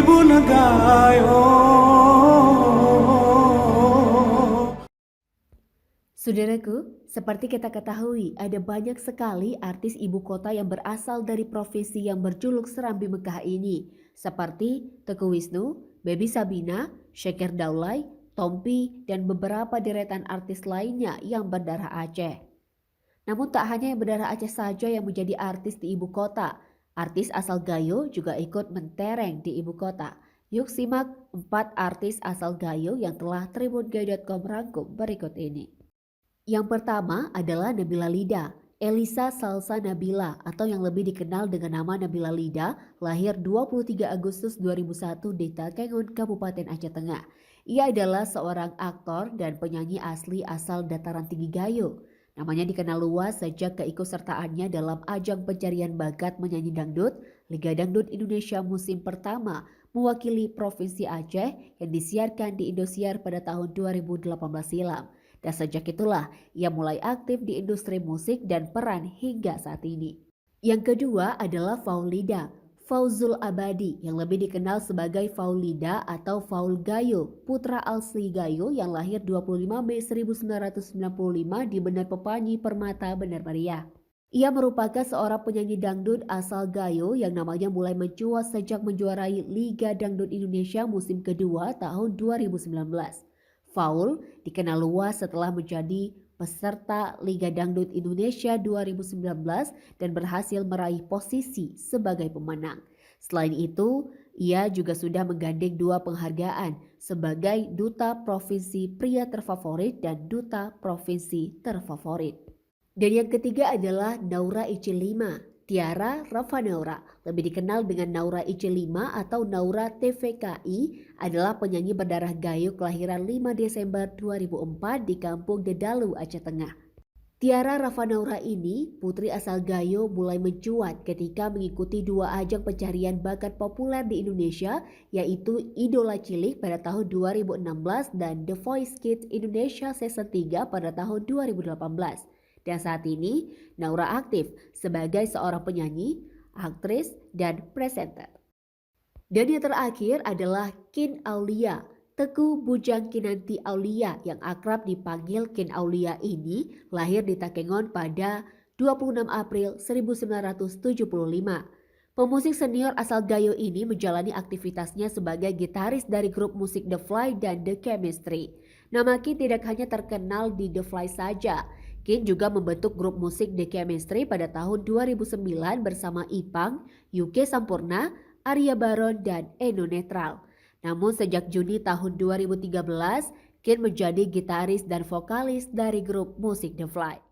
জীবন গায় Saudaraku, seperti kita ketahui, ada banyak sekali artis ibu kota yang berasal dari provinsi yang berjuluk Serambi Mekah ini, seperti Teguh Wisnu, Baby Sabina, Syekir Daulay, Tompi, dan beberapa deretan artis lainnya yang berdarah Aceh. Namun tak hanya yang berdarah Aceh saja yang menjadi artis di ibu kota, artis asal Gayo juga ikut mentereng di ibu kota. Yuk simak 4 artis asal Gayo yang telah tribungayo.com rangkum berikut ini. Yang pertama adalah Nabila Lida, Elisa Salsa Nabila atau yang lebih dikenal dengan nama Nabila Lida, lahir 23 Agustus 2001 di Takengon, Kabupaten Aceh Tengah. Ia adalah seorang aktor dan penyanyi asli asal Dataran Tinggi Gayo. Namanya dikenal luas sejak keikutsertaannya dalam ajang pencarian bakat menyanyi dangdut, Liga Dangdut Indonesia musim pertama mewakili Provinsi Aceh yang disiarkan di Indosiar pada tahun 2018 silam. Dan sejak itulah ia mulai aktif di industri musik dan peran hingga saat ini. Yang kedua adalah Faulida, Fauzul Abadi yang lebih dikenal sebagai Faulida atau Faul Gayo, putra asli Gayo yang lahir 25 Mei 1995 di Benar Pepanyi Permata, Benar Meriah. Ia merupakan seorang penyanyi dangdut asal Gayo yang namanya mulai mencuat sejak menjuarai Liga Dangdut Indonesia musim kedua tahun 2019. Faul dikenal luas setelah menjadi peserta Liga Dangdut Indonesia 2019 dan berhasil meraih posisi sebagai pemenang. Selain itu, ia juga sudah menggandeng 2 penghargaan sebagai Duta Provinsi Pria Terfavorit dan Duta Provinsi Terfavorit. Dan yang ketiga adalah Naura Icilima, Tiara Rafanaura, lebih dikenal dengan Naura Icilima atau Naura TVKI, adalah penyanyi berdarah Gayo kelahiran 5 Desember 2004 di Kampung Dedalu, Aceh Tengah. Tiara Rafanaura ini, putri asal Gayo, mulai mencuat ketika mengikuti 2 ajang pencarian bakat populer di Indonesia, yaitu Idola Cilik pada tahun 2016 dan The Voice Kids Indonesia Season 3 pada tahun 2018. Dan saat ini, Naura aktif sebagai seorang penyanyi, aktris, dan presenter. Dan yang terakhir adalah Kin Aulia, Teguh Bujang Kinanti Aulia yang akrab dipanggil Kin Aulia ini lahir di Takengon pada 26 April 1975. Pemusik senior asal Gayo ini menjalani aktivitasnya sebagai gitaris dari grup musik The Fly dan The Chemistry. Nama Kin tidak hanya terkenal di The Fly saja. Kin juga membentuk grup musik The Chemistry pada tahun 2009 bersama Ipang, Yuke Sampurna, Arya Baron, dan Eno Netral. Namun sejak Juni tahun 2013, Kin menjadi gitaris dan vokalis dari grup musik The Fly.